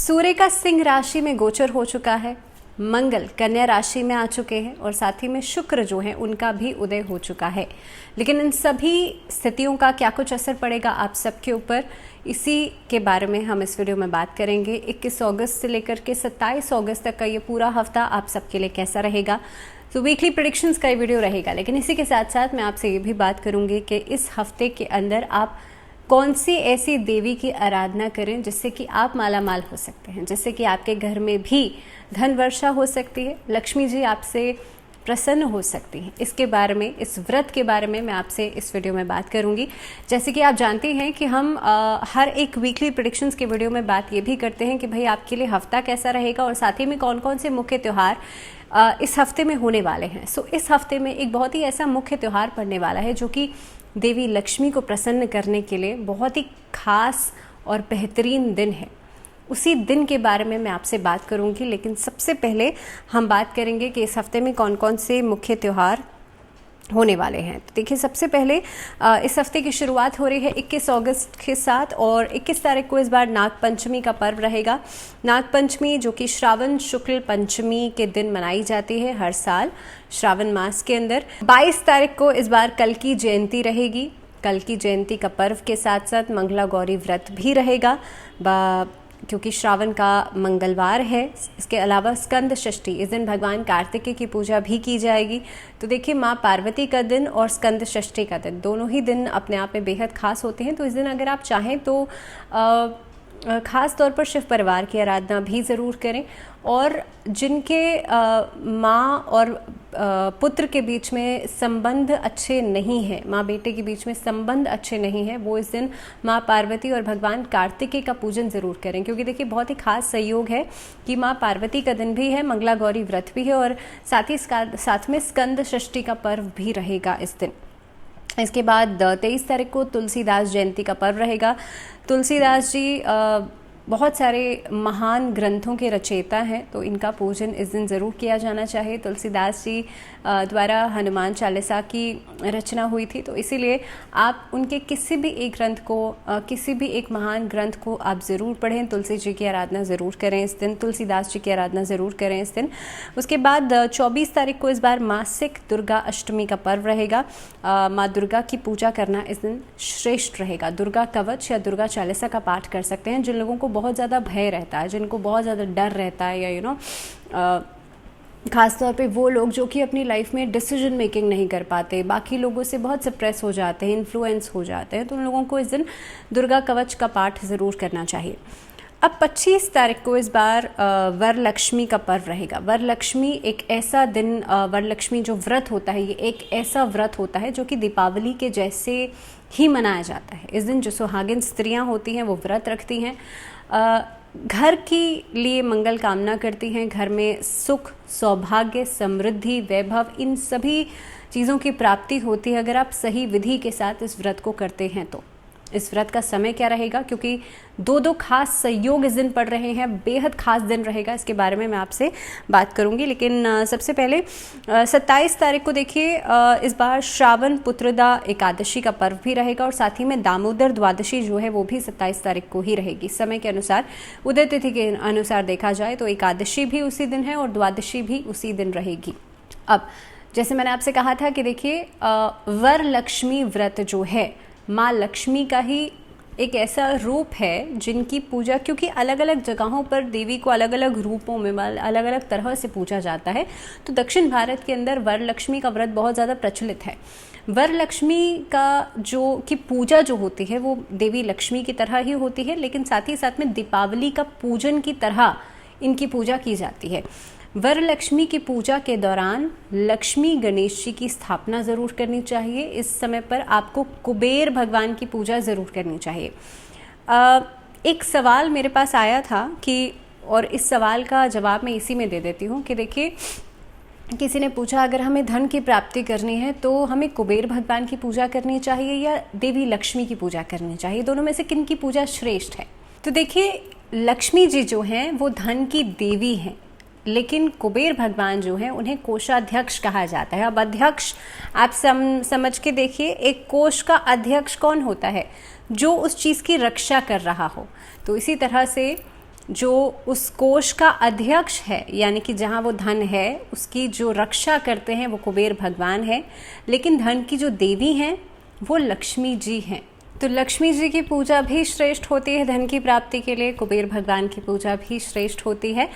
सूर्य का सिंह राशि में गोचर हो चुका है, मंगल कन्या राशि में आ चुके हैं और साथ ही में शुक्र जो है उनका भी उदय हो चुका है। लेकिन इन सभी स्थितियों का क्या कुछ असर पड़ेगा आप सबके ऊपर, इसी के बारे में हम इस वीडियो में बात करेंगे। 21 अगस्त से लेकर के 27 अगस्त तक का ये पूरा हफ्ता आप सबके लिए कैसा रहेगा। तो वीकली प्रेडिक्शंस का ये वीडियो रहेगा, लेकिन इसी के साथ साथ मैं आपसे ये भी बात करूंगी कि इस हफ्ते के अंदर आप कौन सी ऐसी देवी की आराधना करें जिससे कि आप माला माल हो सकते हैं, जिससे कि आपके घर में भी धन वर्षा हो सकती है, लक्ष्मी जी आपसे प्रसन्न हो सकती हैं। इसके बारे में, इस व्रत के बारे में मैं आपसे इस वीडियो में बात करूंगी। जैसे कि आप जानते हैं कि हम हर एक वीकली प्रेडिक्शंस के वीडियो में बात ये भी करते हैं कि भाई आपके लिए हफ्ता कैसा रहेगा और साथ ही में कौन कौन से मुख्य त्यौहार इस हफ्ते में होने वाले हैं। सो इस हफ्ते में एक बहुत ही ऐसा मुख्य त्यौहार पड़ने वाला है जो कि देवी लक्ष्मी को प्रसन्न करने के लिए बहुत ही खास और बेहतरीन दिन है। उसी दिन के बारे में मैं आपसे बात करूंगी, लेकिन सबसे पहले हम बात करेंगे कि इस हफ्ते में कौन कौन से मुख्य त्यौहार होने वाले हैं। तो देखिए, सबसे पहले इस हफ्ते की शुरुआत हो रही है 21 अगस्त के साथ और 21 तारीख को इस बार नाग पंचमी का पर्व रहेगा। नाग पंचमी जो कि श्रावण शुक्ल पंचमी के दिन मनाई जाती है हर साल श्रावण मास के अंदर। 22 तारीख को इस बार कल की जयंती रहेगी। कल की जयंती का पर्व के साथ साथ मंगला गौरी व्रत भी रहेगा क्योंकि श्रावण का मंगलवार है। इसके अलावा स्कंद षष्ठी, इस दिन भगवान कार्तिकेय की पूजा भी की जाएगी। तो देखिए, माँ पार्वती का दिन और स्कंद षष्ठी का दिन, दोनों ही दिन अपने आप में बेहद खास होते हैं। तो इस दिन अगर आप चाहें तो ख़ास तौर पर शिव परिवार की आराधना भी ज़रूर करें। और जिनके माँ और पुत्र के बीच में संबंध अच्छे नहीं हैं, माँ बेटे के बीच में संबंध अच्छे नहीं हैं, वो इस दिन माँ पार्वती और भगवान कार्तिकेय का पूजन ज़रूर करें। क्योंकि देखिए, बहुत ही खास संयोग है कि माँ पार्वती का दिन भी है, मंगला गौरी व्रत भी है और साथ में स्कंद षष्ठी का पर्व भी रहेगा इस दिन। इसके बाद 23 तारीख को तुलसीदास जयंती का पर्व रहेगा। तुलसीदास जी बहुत सारे महान ग्रंथों के रचयिता हैं, तो इनका पूजन इस दिन ज़रूर किया जाना चाहिए। तुलसीदास जी द्वारा हनुमान चालीसा की रचना हुई थी, तो इसीलिए आप उनके किसी भी एक ग्रंथ को, किसी भी एक महान ग्रंथ को आप ज़रूर पढ़ें। तुलसी जी की आराधना ज़रूर करें इस दिन, तुलसीदास जी की आराधना ज़रूर करें इस दिन। उसके बाद 24 तारीख को इस बार मासिक दुर्गा अष्टमी का पर्व रहेगा। माँ दुर्गा की पूजा करना इस दिन श्रेष्ठ रहेगा। दुर्गा कवच या दुर्गा चालीसा का पाठ कर सकते हैं। जिन लोगों को बहुत ज़्यादा भय रहता है, जिनको बहुत ज़्यादा डर रहता है, या खास तौर पे वो लोग जो कि अपनी लाइफ में डिसीजन मेकिंग नहीं कर पाते, बाकी लोगों से बहुत सप्रेस हो जाते हैं, इन्फ्लुएंस हो जाते हैं, तो उन लोगों को इस दिन दुर्गा कवच का पाठ ज़रूर करना चाहिए। अब 25 तारीख को इस बार वरलक्ष्मी का पर्व रहेगा। वरलक्ष्मी एक ऐसा दिन, वरलक्ष्मी जो व्रत होता है, ये एक ऐसा व्रत होता है जो कि दीपावली के जैसे ही मनाया जाता है। इस दिन जो सुहागिन स्त्रियां होती हैं वो व्रत रखती हैं, घर की लिए मंगल कामना करती हैं, घर में सुख, सौभाग्य, समृद्धि, वैभव, इन सभी चीज़ों की प्राप्ति होती है अगर आप सही विधि के साथ इस व्रत को करते हैं। तो इस व्रत का समय क्या रहेगा, क्योंकि दो खास संयोग इस दिन पड़ रहे हैं, बेहद खास दिन रहेगा, इसके बारे में मैं आपसे बात करूंगी। लेकिन सबसे पहले 27 तारीख को देखिए, इस बार श्रावण पुत्रदा एकादशी का पर्व भी रहेगा और साथ ही में दामोदर द्वादशी जो है वो भी 27 तारीख को ही रहेगी। समय के अनुसार, उदय तिथि के अनुसार देखा जाए तो एकादशी भी उसी दिन है और द्वादशी भी उसी दिन रहेगी। अब जैसे मैंने आपसे कहा था कि देखिए, वरलक्ष्मी व्रत जो है माँ लक्ष्मी का ही एक ऐसा रूप है जिनकी पूजा, क्योंकि अलग अलग जगहों पर देवी को अलग अलग रूपों में, अलग अलग तरह से पूजा जाता है। तो दक्षिण भारत के अंदर वरलक्ष्मी का व्रत बहुत ज़्यादा प्रचलित है। वरलक्ष्मी का की पूजा जो होती है वो देवी लक्ष्मी की तरह ही होती है, लेकिन साथ ही साथ में दीपावली का पूजन की तरह इनकी पूजा की जाती है। वरलक्ष्मी की पूजा के दौरान लक्ष्मी गणेश जी की स्थापना ज़रूर करनी चाहिए। इस समय पर आपको कुबेर भगवान की पूजा ज़रूर करनी चाहिए। एक सवाल मेरे पास आया था कि, और इस सवाल का जवाब मैं इसी में दे देती हूँ कि देखिए, किसी ने पूछा अगर हमें धन की प्राप्ति करनी है तो हमें कुबेर भगवान की पूजा करनी चाहिए या देवी लक्ष्मी की पूजा करनी चाहिए, दोनों में से किन की पूजा श्रेष्ठ है। तो देखिए, लक्ष्मी जी जो हैं वो धन की देवी हैं, लेकिन कुबेर भगवान जो हैं उन्हें कोषाध्यक्ष कहा जाता है। अब अध्यक्ष आप समझ के देखिए, एक कोष का अध्यक्ष कौन होता है, जो उस चीज़ की रक्षा कर रहा हो। तो इसी तरह से जो उस कोष का अध्यक्ष है, यानी कि जहाँ वो धन है उसकी जो रक्षा करते हैं वो कुबेर भगवान है, लेकिन धन की जो देवी हैं वो लक्ष्मी जी हैं। तो लक्ष्मी जी की पूजा भी श्रेष्ठ होती है धन की प्राप्ति के लिए, कुबेर भगवान की पूजा भी श्रेष्ठ होती है।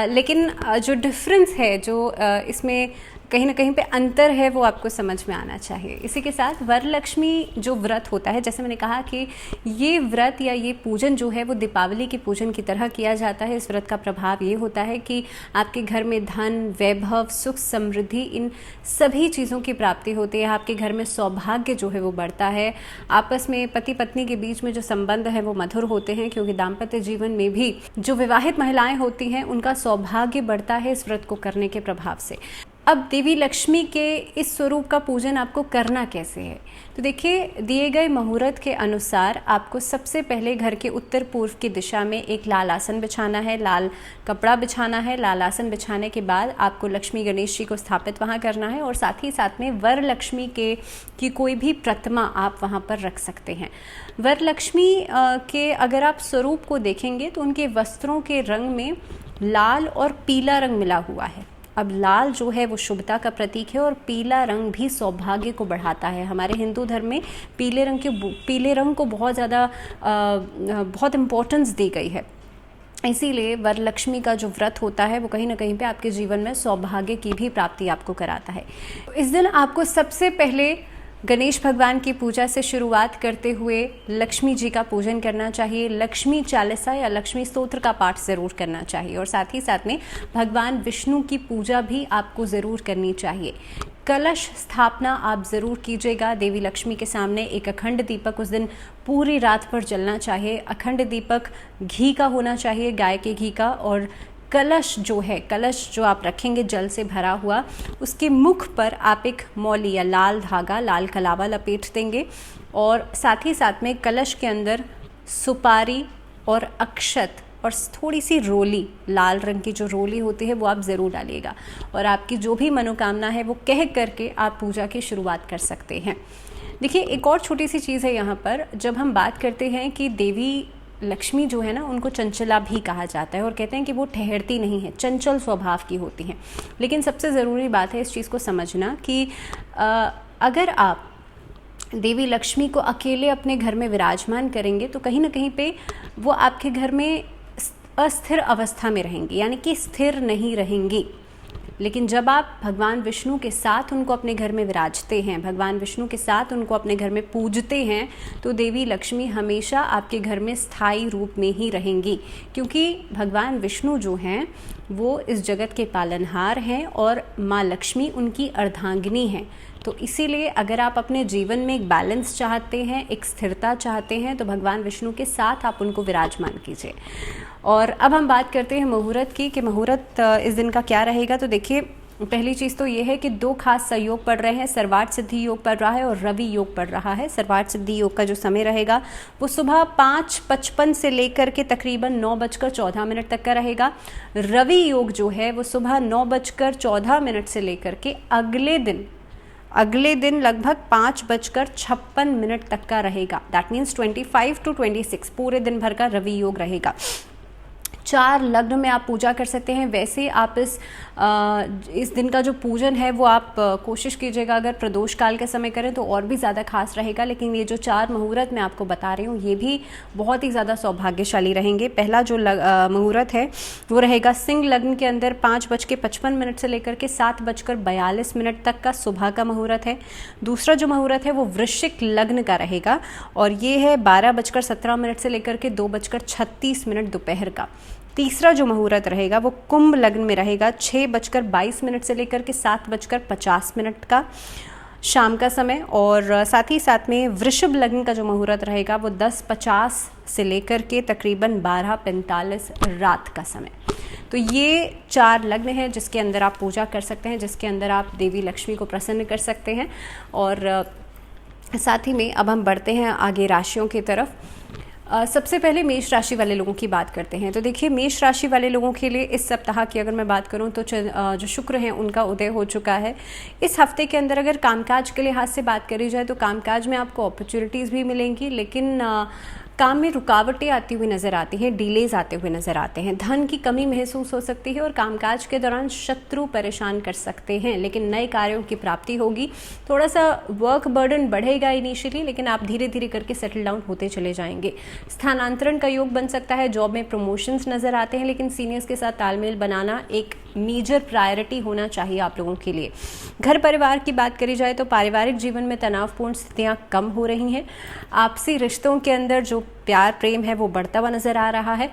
लेकिन जो डिफरेंस है, जो इसमें कहीं ना कहीं पे अंतर है, वो आपको समझ में आना चाहिए। इसी के साथ वरलक्ष्मी जो व्रत होता है, जैसे मैंने कहा कि ये व्रत या ये पूजन जो है वो दीपावली के पूजन की तरह किया जाता है। इस व्रत का प्रभाव ये होता है कि आपके घर में धन, वैभव, सुख, समृद्धि, इन सभी चीज़ों की प्राप्ति होती है। आपके घर में सौभाग्य जो है वो बढ़ता है। आपस में पति पत्नी के बीच में जो संबंध है वो मधुर होते हैं, क्योंकि दाम्पत्य जीवन में भी जो विवाहित महिलाएं होती हैं उनका सौभाग्य बढ़ता है इस व्रत को करने के प्रभाव से। अब देवी लक्ष्मी के इस स्वरूप का पूजन आपको करना कैसे है, तो देखिए, दिए गए मुहूर्त के अनुसार आपको सबसे पहले घर के उत्तर पूर्व की दिशा में एक लाल आसन बिछाना है, लाल कपड़ा बिछाना है। लाल आसन बिछाने के बाद आपको लक्ष्मी गणेश जी को स्थापित वहाँ करना है, और साथ ही साथ में वरलक्ष्मी की कोई भी प्रतिमा आप वहाँ पर रख सकते हैं। वरलक्ष्मी के अगर आप स्वरूप को देखेंगे तो उनके वस्त्रों के रंग में लाल और पीला रंग मिला हुआ है। अब लाल जो है वो शुभता का प्रतीक है, और पीला रंग भी सौभाग्य को बढ़ाता है। हमारे हिंदू धर्म में पीले रंग को बहुत इम्पोर्टेंस दी गई है। इसीलिए वरलक्ष्मी का जो व्रत होता है वो कहीं ना कहीं पे आपके जीवन में सौभाग्य की भी प्राप्ति आपको कराता है। इस दिन आपको सबसे पहले गणेश भगवान की पूजा से शुरुआत करते हुए लक्ष्मी जी का पूजन करना चाहिए। लक्ष्मी चालीसा या लक्ष्मी स्तोत्र का पाठ ज़रूर करना चाहिए, और साथ ही साथ में भगवान विष्णु की पूजा भी आपको ज़रूर करनी चाहिए। कलश स्थापना आप ज़रूर कीजिएगा। देवी लक्ष्मी के सामने एक अखंड दीपक उस दिन पूरी रात भर जलना चाहिए। अखंड दीपक घी का होना चाहिए, गाय के घी का। और कलश जो आप रखेंगे जल से भरा हुआ, उसके मुख पर आप एक मौली या लाल धागा, लाल कलावा लपेट देंगे, और साथ ही साथ में कलश के अंदर सुपारी और अक्षत और थोड़ी सी रोली, लाल रंग की जो रोली होती है वो आप ज़रूर डालिएगा, और आपकी जो भी मनोकामना है वो कह करके आप पूजा की शुरुआत कर सकते हैं। देखिए, एक और छोटी सी चीज़ है यहाँ पर, जब हम बात करते हैं कि देवी लक्ष्मी जो है ना, उनको चंचला भी कहा जाता है, और कहते हैं कि वो ठहरती नहीं है, चंचल स्वभाव की होती हैं। लेकिन सबसे ज़रूरी बात है इस चीज़ को समझना कि अगर आप देवी लक्ष्मी को अकेले अपने घर में विराजमान करेंगे तो कहीं ना कहीं पे वो आपके घर में अस्थिर अवस्था में रहेंगी, यानी कि स्थिर नहीं रहेंगी। लेकिन जब आप भगवान विष्णु के साथ उनको अपने घर में विराजते हैं, भगवान विष्णु के साथ उनको अपने घर में पूजते हैं, तो देवी लक्ष्मी हमेशा आपके घर में स्थायी रूप में ही रहेंगी, क्योंकि भगवान विष्णु जो हैं वो इस जगत के पालनहार हैं और माँ लक्ष्मी उनकी अर्धांगिनी हैं। तो इसीलिए अगर आप अपने जीवन में एक बैलेंस चाहते हैं, एक स्थिरता चाहते हैं, तो भगवान विष्णु के साथ आप उनको विराजमान कीजिए। और अब हम बात करते हैं मुहूर्त की, कि मुहूर्त इस दिन का क्या रहेगा। तो देखिए, पहली चीज़ तो ये है कि दो खास संयोग पड़ रहे हैं। सर्वार्थ सिद्धि योग पड़ रहा है और रवि योग पड़ रहा है। सर्वार्थ सिद्धि योग का जो समय रहेगा वो सुबह 5:55 से लेकर के तकरीबन 9:14 तक का रहेगा। रवि योग जो है वो सुबह 9:14 से लेकर के अगले दिन लगभग 5:56 तक का रहेगा। दैट मीन्स 25 to 26 पूरे दिन भर का रवि योग रहेगा। 4 लग्न में आप पूजा कर सकते हैं। वैसे आप इस दिन का जो पूजन है वो आप कोशिश कीजिएगा अगर प्रदोष काल के समय करें तो और भी ज़्यादा खास रहेगा। लेकिन ये जो 4 मुहूर्त मैं आपको बता रही हूँ ये भी बहुत ही ज़्यादा सौभाग्यशाली रहेंगे। पहला जो मुहूर्त है वो रहेगा सिंह लग्न के अंदर 5:55 से लेकर के 7:42 तक का सुबह का मुहूर्त है। दूसरा जो मुहूर्त है वो वृश्चिक लग्न का रहेगा और ये है 12:17 से लेकर के 2:36 दोपहर का। तीसरा जो मुहूर्त रहेगा वो कुंभ लग्न में रहेगा 6:22 से लेकर के 7:50 का शाम का समय। और साथ ही साथ में वृषभ लग्न का जो मुहूर्त रहेगा वो 10:50 से लेकर के तकरीबन 12:45 रात का समय। तो ये 4 लग्न हैं जिसके अंदर आप पूजा कर सकते हैं, जिसके अंदर आप देवी लक्ष्मी को प्रसन्न कर सकते हैं। और साथ ही में अब हम बढ़ते हैं आगे राशियों की तरफ। सबसे पहले मेष राशि वाले लोगों की बात करते हैं। तो देखिए, मेष राशि वाले लोगों के लिए इस सप्ताह की अगर मैं बात करूं तो जो शुक्र हैं उनका उदय हो चुका है। इस हफ्ते के अंदर अगर कामकाज के लिहाज से बात करी जाए तो कामकाज में आपको अपॉर्चुनिटीज़ भी मिलेंगी, लेकिन काम में रुकावटें आती हुई नजर आती हैं, डिलेज आते हुए नजर आते हैं, धन की कमी महसूस हो सकती है और कामकाज के दौरान शत्रु परेशान कर सकते हैं, लेकिन नए कार्यों की प्राप्ति होगी। थोड़ा सा वर्क बर्डन बढ़ेगा इनिशियली, लेकिन आप धीरे धीरे करके सेटल डाउन होते चले जाएंगे। स्थानांतरण का योग बन सकता है, जॉब में प्रमोशंस नजर आते हैं, लेकिन सीनियर्स के साथ तालमेल बनाना एक मेजर प्रायोरिटी होना चाहिए आप लोगों के लिए। घर परिवार की बात करी जाए तो पारिवारिक जीवन में तनावपूर्ण स्थितियां कम हो रही हैं। आपसी रिश्तों के अंदर जो प्यार प्रेम है वो बढ़ता हुआ नजर आ रहा है।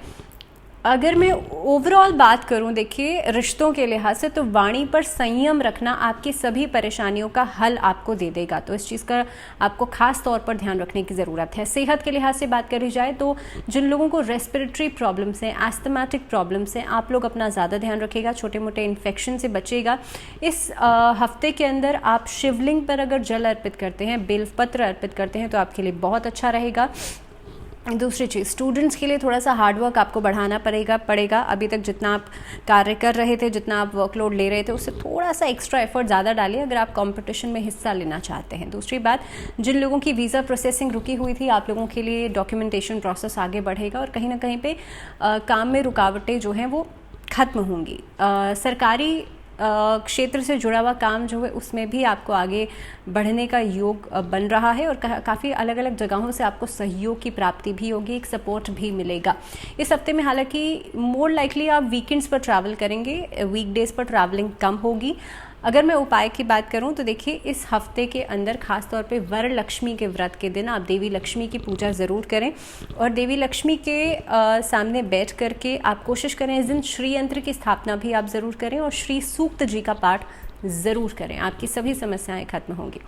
अगर मैं ओवरऑल बात करूं, देखिए रिश्तों के लिहाज से तो वाणी पर संयम रखना आपकी सभी परेशानियों का हल आपको दे देगा, तो इस चीज़ का आपको खास तौर पर ध्यान रखने की ज़रूरत है। सेहत के लिहाज से बात करी जाए तो जिन लोगों को रेस्पिरेटरी प्रॉब्लम्स हैं, एस्थमेटिक प्रॉब्लम्स हैं, आप लोग अपना ज़्यादा ध्यान रखिएगा, छोटे मोटे इन्फेक्शन से बचिएगा। इस हफ्ते के अंदर आप शिवलिंग पर अगर जल अर्पित करते हैं, बेलपत्र अर्पित करते हैं तो आपके लिए बहुत अच्छा रहेगा। दूसरी चीज़, स्टूडेंट्स के लिए थोड़ा सा हार्डवर्क आपको बढ़ाना पड़ेगा। अभी तक जितना आप कार्य कर रहे थे, जितना आप वर्कलोड ले रहे थे, उससे थोड़ा सा एक्स्ट्रा एफर्ट ज़्यादा डालिए अगर आप कंपटीशन में हिस्सा लेना चाहते हैं। दूसरी बात, जिन लोगों की वीज़ा प्रोसेसिंग रुकी हुई थी, आप लोगों के लिए डॉक्यूमेंटेशन प्रोसेस आगे बढ़ेगा और कहीं ना कहीं पे काम में रुकावटें जो हैं वो ख़त्म होंगी। सरकारी क्षेत्र से जुड़ा हुआ काम जो है उसमें भी आपको आगे बढ़ने का योग बन रहा है और काफ़ी अलग अलग जगहों से आपको सहयोग की प्राप्ति भी होगी, एक सपोर्ट भी मिलेगा इस हफ्ते में। हालांकि मोर लाइकली आप वीकेंड्स पर ट्रैवल करेंगे, वीकडेज पर ट्रैवलिंग कम होगी। अगर मैं उपाय की बात करूं तो देखिए इस हफ्ते के अंदर खास तौर पे वरलक्ष्मी के व्रत के दिन आप देवी लक्ष्मी की पूजा ज़रूर करें और देवी लक्ष्मी के सामने बैठ करके आप कोशिश करें इस दिन श्री यंत्र की स्थापना भी आप ज़रूर करें और श्री सूक्त जी का पाठ ज़रूर करें, आपकी सभी समस्याएं खत्म होंगी।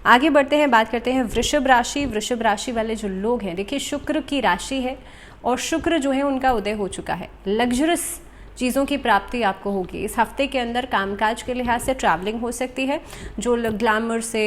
आगे बढ़ते हैं, बात करते हैं वृषभ राशि। वृषभ राशि वाले जो लोग हैं, देखिए शुक्र की राशि है और शुक्र जो है उनका उदय हो चुका है। लग्जरस चीज़ों की प्राप्ति आपको होगी इस हफ्ते के अंदर। कामकाज के लिहाज से ट्रैवलिंग हो सकती है, जो ग्लैमर से,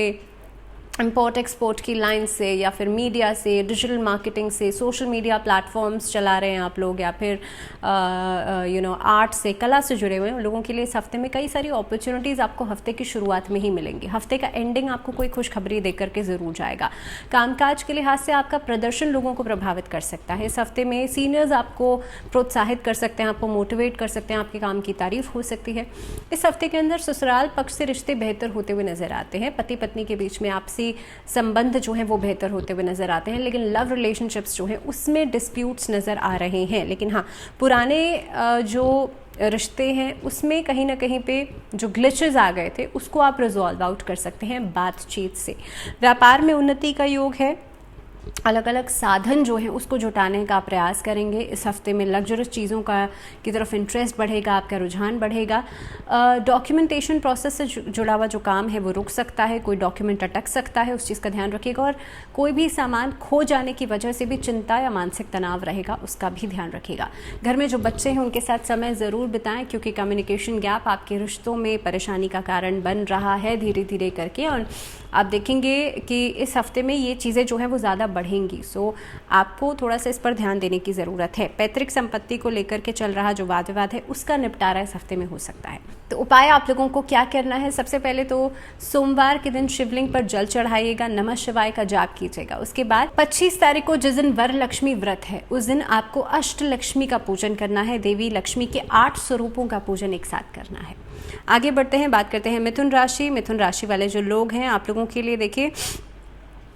इंपोर्ट एक्सपोर्ट की लाइन से या फिर मीडिया से, डिजिटल मार्केटिंग से, सोशल मीडिया प्लेटफॉर्म्स चला रहे हैं आप लोग या फिर आर्ट से, कला से जुड़े हुए हैं, लोगों के लिए इस हफ्ते में कई सारी अपॉर्चुनिटीज़ आपको हफ्ते की शुरुआत में ही मिलेंगी। हफ्ते का एंडिंग आपको कोई खुशखबरी देकर के ज़रूर जाएगा। कामकाज के लिहाज से आपका प्रदर्शन लोगों को प्रभावित कर सकता है। इस हफ्ते में सीनियर्स आपको प्रोत्साहित कर सकते हैं, आपको मोटिवेट कर सकते हैं, आपके काम की तारीफ हो सकती है। इस हफ्ते के अंदर ससुराल पक्ष से रिश्ते बेहतर होते हुए नजर आते हैं। पति पत्नी के बीच में आपसी संबंध जो हैं वो बेहतर होते हुए नजर आते हैं, लेकिन लव रिलेशनशिप्स जो हैं उसमें डिस्प्यूट्स नजर आ रहे हैं। लेकिन हाँ, पुराने जो रिश्ते हैं उसमें कहीं ना कहीं पे जो ग्लिचेस आ गए थे उसको आप रिजॉल्व आउट कर सकते हैं बातचीत से। व्यापार में उन्नति का योग है, अलग अलग साधन जो है उसको जुटाने का प्रयास करेंगे। इस हफ्ते में लग्जरस चीज़ों की तरफ इंटरेस्ट बढ़ेगा, आपका रुझान बढ़ेगा। डॉक्यूमेंटेशन प्रोसेस से जुड़ा हुआ जो काम है वो रुक सकता है, कोई डॉक्यूमेंट अटक सकता है, उस चीज़ का ध्यान रखिएगा। और कोई भी सामान खो जाने की वजह से भी चिंता या मानसिक तनाव रहेगा, उसका भी ध्यान रखिएगा। घर में जो बच्चे हैं उनके साथ समय ज़रूर बिताएं, क्योंकि कम्युनिकेशन गैप आपके रिश्तों में परेशानी का कारण बन रहा है धीरे धीरे करके, और आप देखेंगे कि इस हफ्ते में ये चीज़ें जो है वो ज़्यादा बढ़ेंगी। सो आपको थोड़ा सा इस पर ध्यान देने की ज़रूरत है। पैतृक संपत्ति को लेकर के चल रहा जो वाद विवाद है उसका निपटारा इस हफ्ते में हो सकता है। तो उपाय आप लोगों को क्या करना है, सबसे पहले तो सोमवार के दिन शिवलिंग पर जल चढ़ाइएगा, नमः शिवाय का जाप कीजिएगा। उसके बाद 25 तारीख को जिस दिन वरलक्ष्मी व्रत है उस दिन आपको अष्टलक्ष्मी का पूजन करना है, देवी लक्ष्मी के 8 स्वरूपों का पूजन एक साथ करना है। आगे बढ़ते हैं, बात करते हैं मिथुन राशि। मिथुन राशि वाले जो लोग हैं आप लोगों के लिए देखिए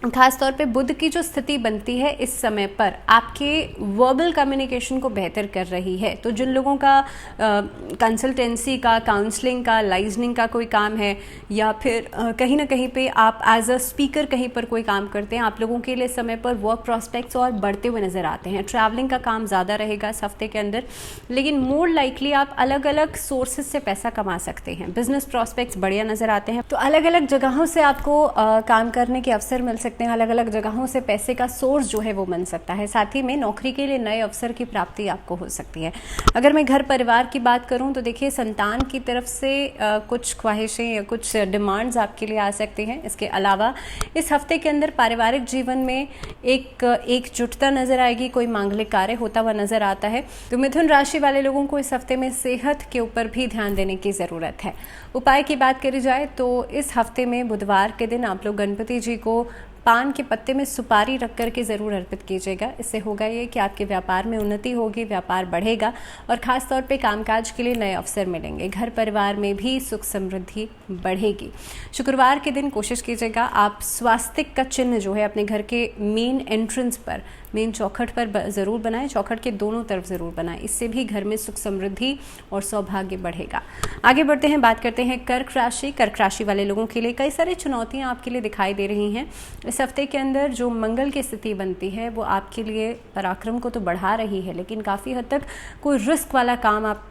खास तौर पे बुध की जो स्थिति बनती है इस समय पर आपके वर्बल कम्युनिकेशन को बेहतर कर रही है। तो जिन लोगों का कंसल्टेंसी का, काउंसलिंग का, लाइजनिंग का कोई काम है या फिर कहीं ना कहीं पे आप एज अ स्पीकर कहीं पर कोई काम करते हैं, आप लोगों के लिए समय पर वर्क प्रॉस्पेक्ट्स और बढ़ते हुए नज़र आते हैं। ट्रैवलिंग का काम ज़्यादा रहेगा इस हफ्ते के अंदर, लेकिन मोर लाइकली आप अलग अलग सोर्सेज से पैसा कमा सकते हैं। बिजनेस प्रॉस्पेक्ट्स बढ़िया नज़र आते हैं, तो अलग अलग जगहों से आपको काम करने के अवसर मिल सकते हैं, अलग अलग जगहों से पैसे का सोर्स जो है वो बन सकता है। साथ ही में नौकरी के लिए नए अवसर की प्राप्ति आपको हो सकती है। अगर मैं घर परिवार की बात करूं तो देखिए संतान की तरफ से कुछ ख्वाहिशें या कुछ डिमांड्स आपके लिए आ सकती हैं। इसके अलावा इस हफ्ते के अंदर पारिवारिक जीवन में एकजुटता नजर आएगी, कोई मांगलिक कार्य होता हुआ नजर आता है। तो मिथुन राशि वाले लोगों को इस हफ्ते में सेहत के ऊपर भी ध्यान देने की ज़रूरत है। उपाय की बात करी जाए तो इस हफ्ते में बुधवार के दिन आप लोग गणपति जी को पान के पत्ते में सुपारी रख करके ज़रूर अर्पित कीजिएगा। इससे होगा ये कि आपके व्यापार में उन्नति होगी, व्यापार बढ़ेगा और ख़ास तौर पे कामकाज के लिए नए अवसर मिलेंगे। घर परिवार में भी सुख समृद्धि बढ़ेगी। शुक्रवार के दिन कोशिश कीजिएगा आप स्वास्तिक का चिन्ह जो है अपने घर के मेन एंट्रेंस पर, मेन चौखट पर ज़रूर बनाएं, चौखट के दोनों तरफ ज़रूर बनाएं। इससे भी घर में सुख समृद्धि और सौभाग्य बढ़ेगा। आगे बढ़ते हैं, बात करते हैं कर्क राशि। कर्क राशि वाले लोगों के लिए कई सारी चुनौतियां आपके लिए दिखाई दे रही हैं। इस हफ्ते के अंदर जो मंगल की स्थिति बनती है वो आपके लिए पराक्रम को तो बढ़ा रही है, लेकिन काफ़ी हद तक कोई रिस्क वाला काम आप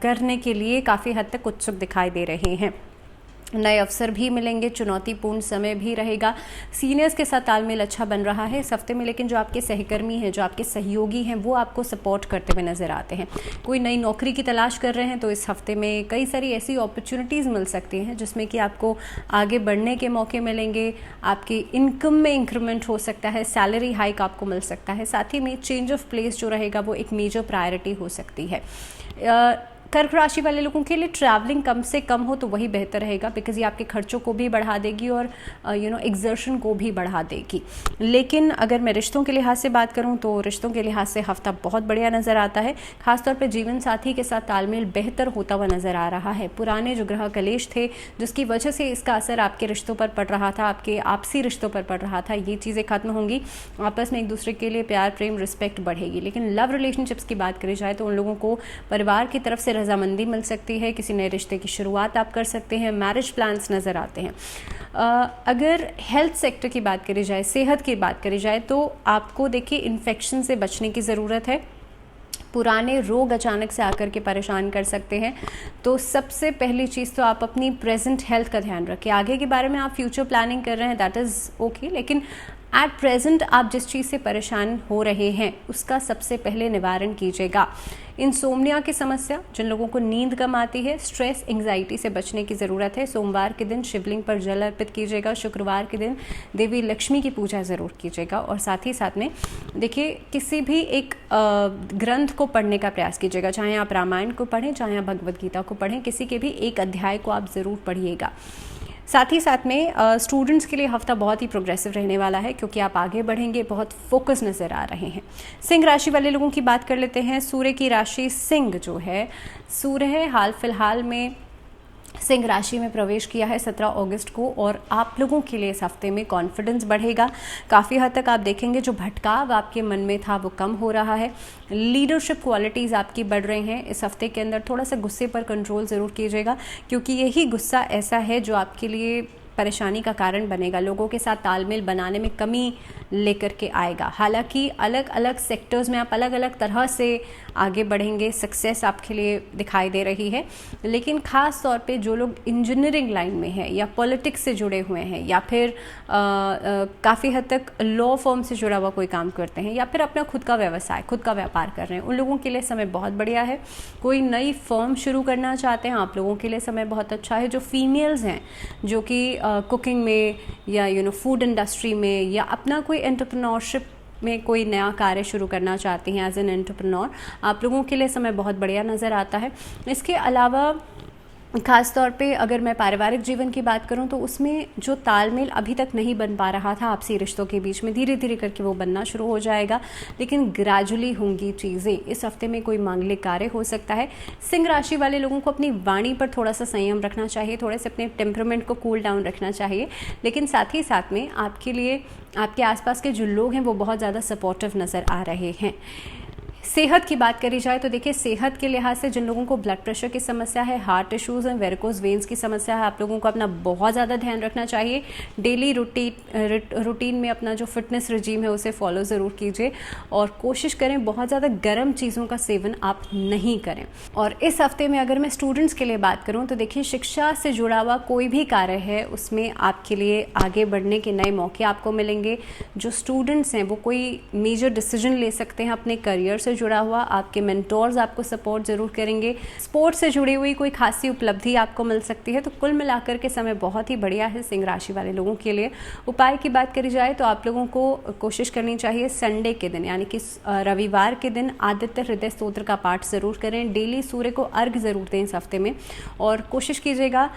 करने के लिए काफ़ी हद तक उत्सुक दिखाई दे रहे हैं। नए अवसर भी मिलेंगे, चुनौतीपूर्ण समय भी रहेगा। सीनियर्स के साथ तालमेल अच्छा बन रहा है इस हफ्ते में, लेकिन जो आपके सहकर्मी हैं, जो आपके सहयोगी हैं, वो आपको सपोर्ट करते हुए नज़र आते हैं। कोई नई नौकरी की तलाश कर रहे हैं तो इस हफ्ते में कई सारी ऐसी अपॉर्चुनिटीज़ मिल सकती हैं जिसमें कि आपको आगे बढ़ने के मौके मिलेंगे। आपकी इनकम में इंक्रीमेंट हो सकता है, सैलरी हाइक आपको मिल सकता है। साथ ही में चेंज ऑफ प्लेस जो रहेगा वो एक मेजर प्रायोरिटी हो सकती है। कर्क राशि वाले लोगों के लिए ट्रैवलिंग कम से कम हो तो वही बेहतर रहेगा, बिकॉज ये आपके खर्चों को भी बढ़ा देगी और एक्सर्शन को भी बढ़ा देगी। लेकिन अगर मैं रिश्तों के लिहाज से बात करूं तो रिश्तों के लिहाज से हफ्ता बहुत बढ़िया नज़र आता है। खासतौर पे जीवन साथी के साथ तालमेल बेहतर होता हुआ नज़र आ रहा है। पुराने जो ग्रह कलेश थे जिसकी वजह से इसका असर आपके रिश्तों पर पड़ रहा था, आपके आपसी रिश्तों पर पड़ रहा था, ये चीज़ें खत्म होंगी। आपस में एक दूसरे के लिए प्यार, प्रेम, रिस्पेक्ट बढ़ेगी। लेकिन लव रिलेशनशिप्स की बात करी जाए तो उन लोगों को परिवार की तरफ से रजामंदी मिल सकती है। किसी नए रिश्ते की शुरुआत आप कर सकते हैं। मैरिज प्लान्स नज़र आते हैं। अगर हेल्थ सेक्टर की बात करी जाए, सेहत की बात करी जाए तो आपको देखिए इन्फेक्शन से बचने की ज़रूरत है। पुराने रोग अचानक से आकर के परेशान कर सकते हैं, तो सबसे पहली चीज़ तो आप अपनी प्रेजेंट हेल्थ का ध्यान रखें। आगे के बारे में आप फ्यूचर प्लानिंग कर रहे हैं, दैट इज़ ओके, लेकिन एट प्रेजेंट आप जिस चीज़ से परेशान हो रहे हैं उसका सबसे पहले निवारण कीजिएगा। इंसोम्निया की समस्या, जिन लोगों को नींद कम आती है, स्ट्रेस, एंग्जाइटी से बचने की ज़रूरत है। सोमवार के दिन शिवलिंग पर जल अर्पित कीजिएगा। शुक्रवार के दिन देवी लक्ष्मी की पूजा ज़रूर कीजिएगा। और साथ ही साथ में देखिए किसी भी एक ग्रंथ को पढ़ने का प्रयास कीजिएगा, चाहे आप रामायण को पढ़ें, चाहे आप भगवद गीता को पढ़ें, किसी के भी एक अध्याय को आप ज़रूर पढ़िएगा। साथ ही साथ में स्टूडेंट्स के लिए हफ्ता बहुत ही प्रोग्रेसिव रहने वाला है क्योंकि आप आगे बढ़ेंगे, बहुत फोकस नज़र आ रहे हैं। सिंह राशि वाले लोगों की बात कर लेते हैं। सूर्य की राशि सिंह जो है, सूर्य है हाल फिलहाल में सिंह राशि में प्रवेश किया है 17 अगस्त को, और आप लोगों के लिए इस हफ्ते में कॉन्फिडेंस बढ़ेगा। काफ़ी हद तक आप देखेंगे जो भटकाव आपके मन में था वो कम हो रहा है। लीडरशिप क्वालिटीज़ आपकी बढ़ रही हैं। इस हफ्ते के अंदर थोड़ा सा गुस्से पर कंट्रोल ज़रूर कीजिएगा क्योंकि यही गुस्सा ऐसा है जो आपके लिए परेशानी का कारण बनेगा, लोगों के साथ तालमेल बनाने में कमी लेकर के आएगा। हालांकि अलग अलग सेक्टर्स में आप अलग अलग तरह से आगे बढ़ेंगे, सक्सेस आपके लिए दिखाई दे रही है। लेकिन ख़ास तौर पे जो लोग इंजीनियरिंग लाइन में हैं या पॉलिटिक्स से जुड़े हुए हैं या फिर काफ़ी हद तक लॉ फर्म से जुड़ा हुआ कोई काम करते हैं या फिर अपना खुद का व्यवसाय, खुद का व्यापार कर रहे हैं, उन लोगों के लिए समय बहुत बढ़िया है। कोई नई फर्म शुरू करना चाहते हैं, आप लोगों के लिए समय बहुत अच्छा है। जो फीमेल्स हैं जो कि कुकिंग में या फूड इंडस्ट्री में या अपना कोई एंटरप्रेन्योरशिप में कोई नया कार्य शुरू करना चाहती हैं एज एन एंटरप्रेन्योर, आप लोगों के लिए समय बहुत बढ़िया नज़र आता है। इसके अलावा खास तौर पे अगर मैं पारिवारिक जीवन की बात करूं तो उसमें जो तालमेल अभी तक नहीं बन पा रहा था आपसी रिश्तों के बीच में, धीरे धीरे करके वो बनना शुरू हो जाएगा। लेकिन ग्रेजुअली होंगी चीज़ें। इस हफ्ते में कोई मांगलिक कार्य हो सकता है। सिंह राशि वाले लोगों को अपनी वाणी पर थोड़ा सा संयम रखना चाहिए, थोड़े से अपने टेम्परामेंट को कूल डाउन रखना चाहिए। लेकिन साथ ही साथ में आपके लिए आपके आसपास के जो लोग हैं वो बहुत ज़्यादा सपोर्टिव नज़र आ रहे हैं। सेहत की बात करी जाए तो देखिए केहत के लिहाज से जिन लोगों को ब्लड प्रेशर की समस्या है, हार्ट इश्यूज़ हैं, वेरिकोज वेन्स की समस्या है, आप लोगों को अपना बहुत ज़्यादा ध्यान रखना चाहिए। डेली रूटीन में अपना जो फिटनेस रिजीम है उसे फॉलो ज़रूर कीजिए और कोशिश करें बहुत ज़्यादा गर्म चीज़ों का सेवन आप नहीं करें। और इस हफ्ते में अगर मैं स्टूडेंट्स के लिए बात करूँ तो देखिए शिक्षा से जुड़ा हुआ कोई भी कार्य है उसमें आपके लिए आगे बढ़ने के नए मौके आपको मिलेंगे। जो स्टूडेंट्स हैं वो कोई मेजर डिसीजन ले सकते हैं अपने करियर से जुड़ा हुआ, आपके मेंटोर्स आपको सपोर्ट ज़रूर करेंगे। स्पोर्ट्स से जुड़ी हुई कोई खासी उपलब्धि आपको मिल सकती है। तो कुल मिलाकर के समय बहुत ही बढ़िया है सिंह राशि वाले लोगों के लिए। उपाय की बात करी जाए तो आप लोगों को कोशिश करनी चाहिए संडे के दिन यानी कि रविवार के दिन आदित्य हृदय स्तोत्र का पाठ ज़रूर करें। डेली सूर्य को अर्घ ज़रूर दें इस हफ्ते में और कोशिश कीजिएगा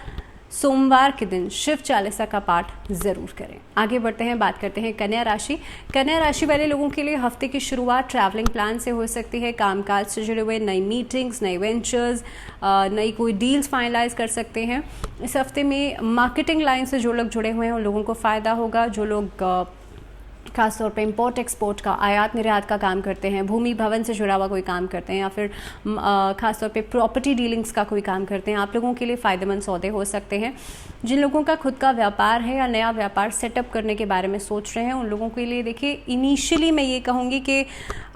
सोमवार के दिन शिव चालीसा का पाठ जरूर करें। आगे बढ़ते हैं, बात करते हैं कन्या राशि। कन्या राशि वाले लोगों के लिए हफ्ते की शुरुआत ट्रैवलिंग प्लान से हो सकती है। कामकाज से जुड़े हुए नई मीटिंग्स, नई वेंचर्स, नई कोई डील्स फाइनलाइज कर सकते हैं। इस हफ्ते में मार्केटिंग लाइन से जो लोग जुड़े हुए हैं उन लोगों को फ़ायदा होगा। जो लोग खासतौर पे इंपोर्ट एक्सपोर्ट का, आयात निर्यात का काम करते हैं, भूमि भवन से जुड़ा हुआ कोई काम करते हैं, या फिर खासतौर पे प्रॉपर्टी डीलिंग्स का कोई काम करते हैं, आप लोगों के लिए फ़ायदेमंद सौदे हो सकते हैं। जिन लोगों का खुद का व्यापार है या नया व्यापार सेटअप करने के बारे में सोच रहे हैं उन लोगों के लिए देखिए, इनिशियली मैं ये कहूँगी कि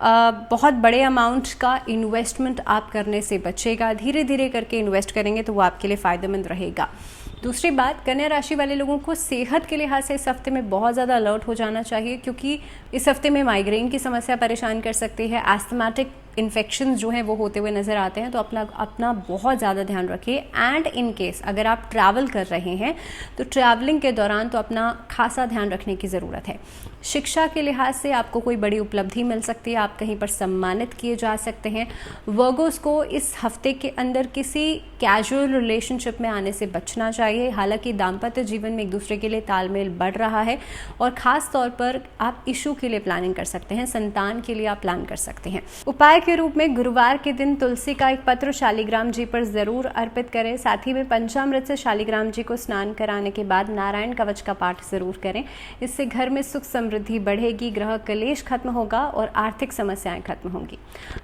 बहुत बड़े अमाउंट का इन्वेस्टमेंट आप करने से बचेगा। धीरे धीरे करके इन्वेस्ट करेंगे तो वो आपके लिए फ़ायदेमंद रहेगा। दूसरी बात, कन्या राशि वाले लोगों को सेहत के लिहाज से इस हफ्ते में बहुत ज़्यादा अलर्ट हो जाना चाहिए, क्योंकि इस हफ्ते में माइग्रेन की समस्या परेशान कर सकती है। एस्थमेटिक इन्फेक्शंस जो हैं वो होते हुए नज़र आते हैं, तो अपना बहुत ज़्यादा ध्यान रखिए। एंड इन केस अगर आप ट्रैवल कर रहे हैं तो ट्रैवलिंग के दौरान तो अपना खासा ध्यान रखने की ज़रूरत है। शिक्षा के लिहाज से आपको कोई बड़ी उपलब्धि मिल सकती है, आप कहीं पर सम्मानित किए जा सकते हैं। वर्गोस को इस हफ्ते के अंदर किसी कैजुअल रिलेशनशिप में आने से बचना चाहिए। हालांकि दाम्पत्य जीवन में एक दूसरे के लिए तालमेल बढ़ रहा है और ख़ास तौर पर आप इशू के लिए प्लानिंग कर सकते हैं, संतान के लिए आप प्लान कर सकते हैं। उपाय के रूप में गुरुवार के दिन तुलसी का एक पत्र शालिग्राम जी पर ज़रूर अर्पित करें। साथ ही में पंचामृत से शालिग्राम जी को स्नान कराने के बाद नारायण कवच का पाठ ज़रूर करें। इससे घर में सुख समृद्धि बढ़ेगी, ग्रह कलेश खत्म होगा और आर्थिक समस्याएं खत्म होंगी।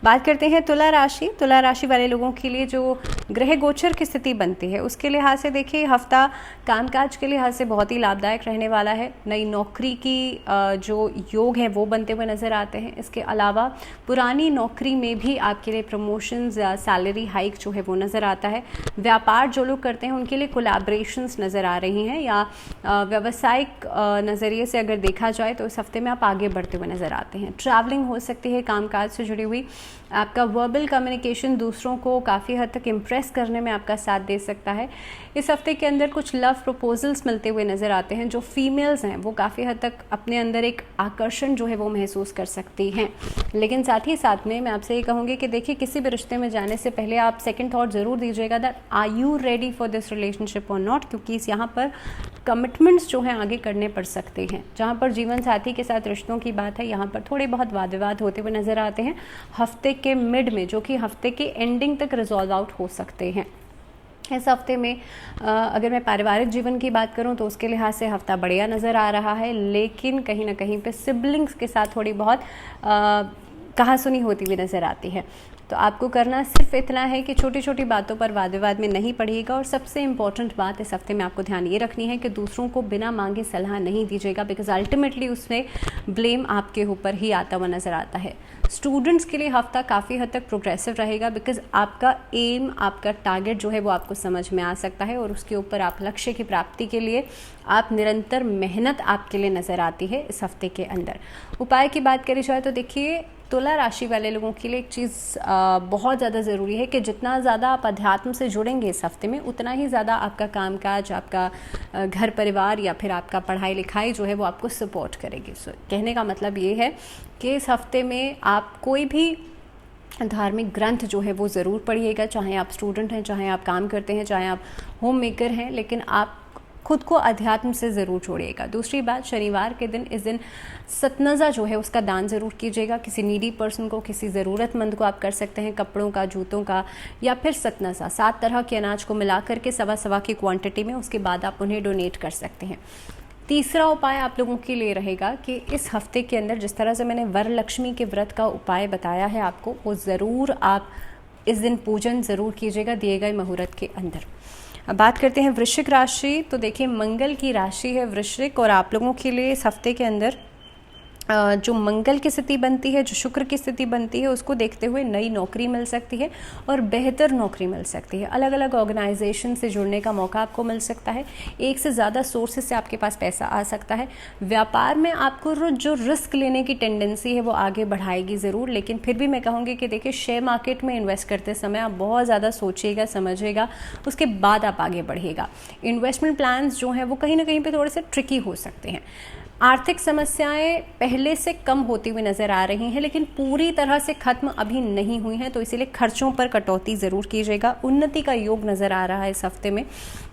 बात करते हैं तुला राशि। तुला राशि वाले लोगों के लिए जो ग्रह गोचर की स्थिति बनती है उसके लिहाज से देखिए, हफ्ता कामकाज के लिहाज से बहुत ही लाभदायक रहने वाला है। नई नौकरी की जो योग है वो बनते हुए नजर आते हैं। इसके अलावा पुरानी नौकरी में भी आपके लिए प्रमोशंस या सैलरी हाइक जो है वो नज़र आता है। व्यापार जो लोग करते हैं उनके लिए कोलैबोरेशंस नज़र आ रही हैं, या व्यावसायिक नज़रिए से अगर देखा जाए तो इस हफ्ते में आप आगे बढ़ते हुए नज़र आते हैं। ट्रैवलिंग हो सकती है कामकाज से जुड़ी हुई। आपका वर्बल कम्युनिकेशन दूसरों को काफ़ी हद तक इम्प्रेस करने में आपका साथ दे सकता है। इस हफ्ते के अंदर कुछ लव प्रपोजल्स मिलते हुए नज़र आते हैं। जो फीमेल्स हैं वो काफ़ी हद तक अपने अंदर एक आकर्षण जो है वो महसूस कर सकती हैं। लेकिन साथ ही साथ में मैं आपसे ये कहूँगी कि देखिए, किसी भी रिश्ते में जाने से पहले आप सेकंड थॉट ज़रूर दीजिएगा that are you ready for this relationship और नॉट, क्योंकि इस यहाँ पर कमिटमेंट्स जो हैं आगे करने पड़ सकते हैं। जहाँ पर जीवन साथी के साथ रिश्तों की बात है, यहाँ पर थोड़े बहुत वाद विवाद होते हुए नज़र आते हैं हफ्ते के मिड में, जो कि हफ्ते के एंडिंग तक रिजॉल्व आउट हो सकते हैं। इस हफ्ते में अगर मैं पारिवारिक जीवन की बात करूं तो उसके लिहाज से हफ्ता बढ़िया नज़र आ रहा है, लेकिन कहीं ना कहीं पे सिबलिंग्स के साथ थोड़ी बहुत कहासुनी होती हुई नज़र आती है। तो आपको करना सिर्फ इतना है कि छोटी छोटी बातों पर वाद विवाद में नहीं पड़िएगा। और सबसे इम्पॉर्टेंट बात इस हफ्ते में आपको ध्यान ये रखनी है कि दूसरों को बिना मांगे सलाह नहीं दीजिएगा, बिकॉज अल्टीमेटली उसमें ब्लेम आपके ऊपर ही आता हुआ नज़र आता है। स्टूडेंट्स के लिए हफ्ता काफ़ी हद तक प्रोग्रेसिव रहेगा, बिकॉज आपका एम, आपका टारगेट जो है वो आपको समझ में आ सकता है और उसके ऊपर आप लक्ष्य की प्राप्ति के लिए आप निरंतर मेहनत आपके लिए नज़र आती है इस हफ्ते के अंदर। उपाय की बात करी जाए तो देखिए, तुला राशि वाले लोगों के लिए एक चीज़ बहुत ज़्यादा ज़रूरी है कि जितना ज़्यादा आप अध्यात्म से जुड़ेंगे इस हफ्ते में, उतना ही ज़्यादा आपका कामकाज, आपका घर परिवार या फिर आपका पढ़ाई लिखाई जो है वो आपको सपोर्ट करेगी। कहने का मतलब ये है कि इस हफ्ते में आप कोई भी धार्मिक ग्रंथ जो है वो ज़रूर पढ़िएगा, चाहे आप स्टूडेंट हैं, चाहे आप काम करते हैं, चाहे आप होम मेकर हैं, लेकिन आप खुद को अध्यात्म से ज़रूर जोड़िएगा। दूसरी बात, शनिवार के दिन इस दिन सतनज़ा जो है उसका दान ज़रूर कीजिएगा। किसी नीडी पर्सन को, किसी ज़रूरतमंद को आप कर सकते हैं, कपड़ों का, जूतों का, या फिर सतनज़ा 7 तरह के अनाज को मिला करके सवा की क्वांटिटी में, उसके बाद आप उन्हें डोनेट कर सकते हैं। तीसरा उपाय आप लोगों के लिए रहेगा कि इस हफ्ते के अंदर जिस तरह से मैंने वरलक्ष्मी के व्रत का उपाय बताया है आपको, वो ज़रूर आप इस दिन पूजन ज़रूर कीजिएगा दिए गए मुहूर्त के अंदर। अब बात करते हैं वृश्चिक राशि। तो देखिए, मंगल की राशि है वृश्चिक, और आप लोगों के लिए इस हफ्ते के अंदर जो मंगल की स्थिति बनती है, जो शुक्र की स्थिति बनती है, उसको देखते हुए नई नौकरी मिल सकती है और बेहतर नौकरी मिल सकती है। अलग अलग ऑर्गेनाइजेशन से जुड़ने का मौका आपको मिल सकता है। एक से ज़्यादा सोर्सेज से आपके पास पैसा आ सकता है। व्यापार में आपको जो रिस्क लेने की टेंडेंसी है वो आगे बढ़ाएगी ज़रूर, लेकिन फिर भी मैं कहूँगी कि देखिए, शेयर मार्केट में इन्वेस्ट करते समय आप बहुत ज़्यादा सोचिएगा, समझिएगा, उसके बाद आप आगे बढ़िएगा। इन्वेस्टमेंट प्लान्स जो हैं वो कहीं ना कहीं पर थोड़े से ट्रिकी हो सकते हैं। आर्थिक समस्याएं पहले से कम होती हुई नज़र आ रही हैं, लेकिन पूरी तरह से खत्म अभी नहीं हुई हैं, तो इसीलिए खर्चों पर कटौती ज़रूर कीजिएगा। उन्नति का योग नज़र आ रहा है इस हफ्ते में।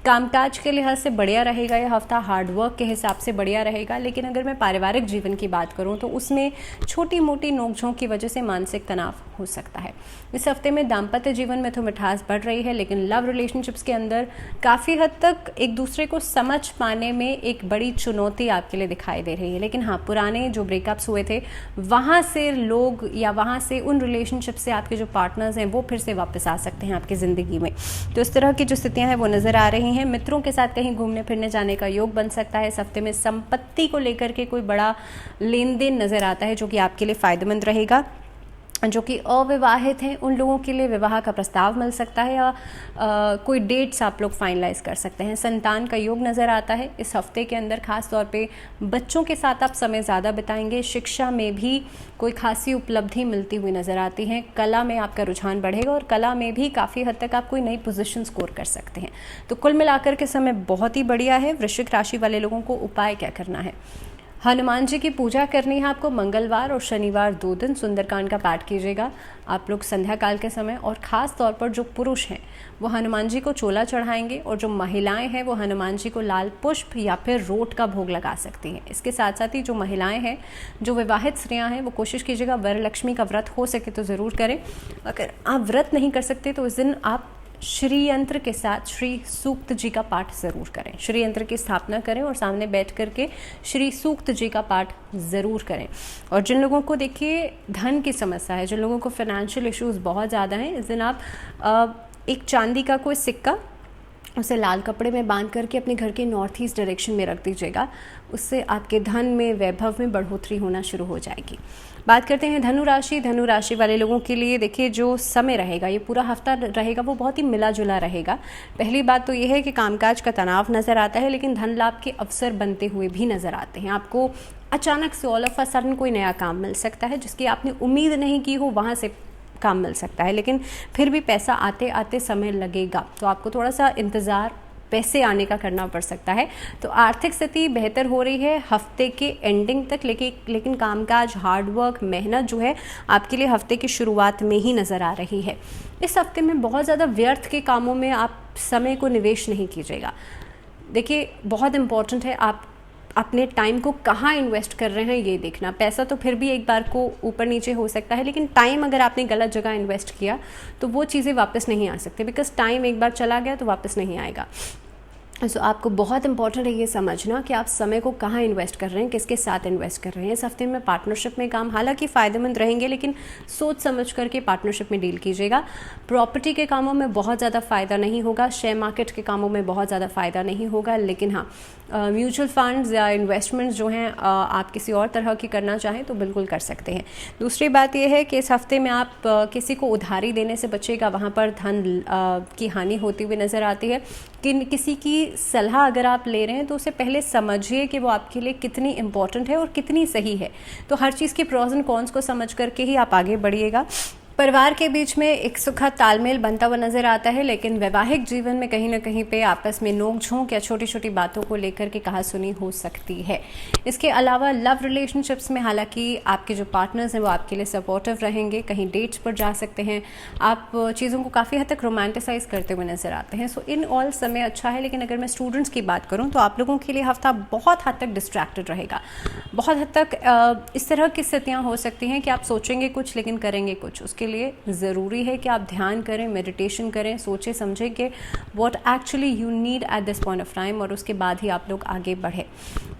कामकाज के लिहाज से बढ़िया रहेगा यह हफ्ता, हार्डवर्क के हिसाब से बढ़िया रहेगा। लेकिन अगर मैं पारिवारिक जीवन की बात करूं तो उसमें छोटी मोटी नोकझोंक की वजह से मानसिक तनाव हो सकता है। इस हफ्ते में दाम्पत्य जीवन में तो मिठास बढ़ रही है, लेकिन लव रिलेशनशिप्स के अंदर काफ़ी हद तक एक दूसरे को समझ पाने में एक बड़ी चुनौती आपके लिए दिखाई दे रही है। लेकिन हाँ, पुराने जो ब्रेकअप्स हुए थे वहाँ से लोग या वहाँ से उन रिलेशनशिप से आपके जो पार्टनर्स हैं वो फिर से वापस आ सकते हैं आपकी ज़िंदगी में। तो इस तरह की जो स्थितियाँ हैं वो नज़र आ रही हैं। मित्रों के साथ कहीं घूमने फिरने जाने का योग बन सकता है। इस हफ्ते में संपत्ति को लेकर के कोई बड़ा लेन देन नज़र आता है जो कि आपके लिए फ़ायदेमंद रहेगा। जो कि अविवाहित हैं उन लोगों के लिए विवाह का प्रस्ताव मिल सकता है, या कोई डेट्स आप लोग फाइनलाइज कर सकते हैं। संतान का योग नज़र आता है इस हफ्ते के अंदर। खास तौर पे बच्चों के साथ आप समय ज़्यादा बिताएंगे। शिक्षा में भी कोई खासी उपलब्धि मिलती हुई नज़र आती है। कला में आपका रुझान बढ़ेगा और कला में भी काफ़ी हद तक आप कोई नई पोजीशन स्कोर कर सकते हैं। तो कुल मिलाकर के समय बहुत ही बढ़िया है। वृश्चिक राशि वाले लोगों को उपाय क्या करना है? हनुमान जी की पूजा करनी है आपको। मंगलवार और शनिवार 2 दिन सुंदरकांड का पाठ कीजिएगा आप लोग संध्या काल के समय। और ख़ास तौर पर जो पुरुष हैं वो हनुमान जी को चोला चढ़ाएंगे, और जो महिलाएं हैं वो हनुमान जी को लाल पुष्प या फिर रोट का भोग लगा सकती हैं। इसके साथ साथ ही जो महिलाएं हैं, जो विवाहित स्त्रियां हैं, वो कोशिश कीजिएगा वरलक्ष्मी का व्रत हो सके तो ज़रूर करें। अगर आप व्रत नहीं कर सकते तो इस दिन आप श्री यंत्र के साथ श्री सूक्त जी का पाठ ज़रूर करें। श्री यंत्र की स्थापना करें और सामने बैठ करके श्री सूक्त जी का पाठ ज़रूर करें। और जिन लोगों को देखिए धन की समस्या है, जिन लोगों को फाइनेंशियल इश्यूज़ बहुत ज़्यादा हैं, इस दिन आप एक चांदी का कोई सिक्का उसे लाल कपड़े में बांध करके अपने घर के नॉर्थ ईस्ट डायरेक्शन में रख दीजिएगा। उससे आपके धन में, वैभव में बढ़ोतरी होना शुरू हो जाएगी। बात करते हैं धनु राशि। धनु राशि वाले लोगों के लिए देखिए जो समय रहेगा, ये पूरा हफ्ता रहेगा, वो बहुत ही मिला जुला रहेगा। पहली बात तो ये है कि कामकाज का तनाव नज़र आता है, लेकिन धन लाभ के अवसर बनते हुए भी नज़र आते हैं। आपको अचानक से ऑल ऑफ अ सडन कोई नया काम मिल सकता है जिसकी आपने उम्मीद नहीं की हो, वहाँ से काम मिल सकता है। लेकिन फिर भी पैसा आते आते समय लगेगा, तो आपको थोड़ा सा इंतज़ार पैसे आने का करना पड़ सकता है। तो आर्थिक स्थिति बेहतर हो रही है हफ्ते के एंडिंग तक, लेकिन कामकाज, हार्डवर्क, मेहनत जो है आपके लिए हफ्ते की शुरुआत में ही नज़र आ रही है। इस हफ्ते में बहुत ज़्यादा व्यर्थ के कामों में आप समय को निवेश नहीं कीजिएगा। देखिए बहुत इम्पॉर्टेंट है आप अपने टाइम को कहाँ इन्वेस्ट कर रहे हैं ये देखना। पैसा तो फिर भी एक बार को ऊपर नीचे हो सकता है, लेकिन टाइम अगर आपने गलत जगह इन्वेस्ट किया तो वो चीज़ें वापस नहीं आ सकती, बिकॉज टाइम एक बार चला गया तो वापस नहीं आएगा। सो आपको बहुत इंपॉर्टेंट है ये समझना कि आप समय को कहाँ इन्वेस्ट कर रहे हैं, किसके साथ इन्वेस्ट कर रहे हैं। इस हफ्ते में पार्टनरशिप में काम हालांकि फ़ायदेमंद रहेंगे, लेकिन सोच समझ करके पार्टनरशिप में डील कीजिएगा। प्रॉपर्टी के कामों में बहुत ज़्यादा फ़ायदा नहीं होगा, शेयर मार्केट के कामों में बहुत ज़्यादा फ़ायदा नहीं होगा, लेकिन हाँ म्यूचुअल फंड्स या इन्वेस्टमेंट्स जो हैं आप किसी और तरह की करना चाहें तो बिल्कुल कर सकते हैं। दूसरी बात यह है कि इस हफ्ते में आप किसी को उधारी देने से बचेगा, वहाँ पर धन की हानि होती हुई नज़र आती है। कि किसी की सलाह अगर आप ले रहे हैं तो उसे पहले समझिए कि वो आपके लिए कितनी इम्पॉर्टेंट है और कितनी सही है। तो हर चीज़ के प्रॉज एंड कॉन्स को समझ करके ही आप आगे बढ़िएगा। परिवार के बीच में एक सुखद तालमेल बनता हुआ नजर आता है, लेकिन वैवाहिक जीवन में कहीं ना कहीं पे आपस में नोक झोंक या छोटी छोटी बातों को लेकर के कहासुनी हो सकती है। इसके अलावा लव रिलेशनशिप्स में हालांकि आपके जो पार्टनर्स हैं वो आपके लिए सपोर्टिव रहेंगे, कहीं डेट्स पर जा सकते हैं, आप चीज़ों को काफ़ी हद तक रोमांटिसाइज करते हुए नजर आते हैं। सो इन ऑल समय अच्छा है, लेकिन अगर मैं स्टूडेंट्स की बात करूँ तो आप लोगों के लिए हफ्ता बहुत हद तक डिस्ट्रैक्टेड रहेगा। बहुत हद तक इस तरह की स्थितियाँ हो सकती हैं कि आप सोचेंगे कुछ लेकिन करेंगे कुछ। उसके लिए ज़रूरी है कि आप ध्यान करें, मेडिटेशन करें, सोचें समझें कि what actually you need at this point of time, और उसके बाद ही आप लोग आगे बढ़ें।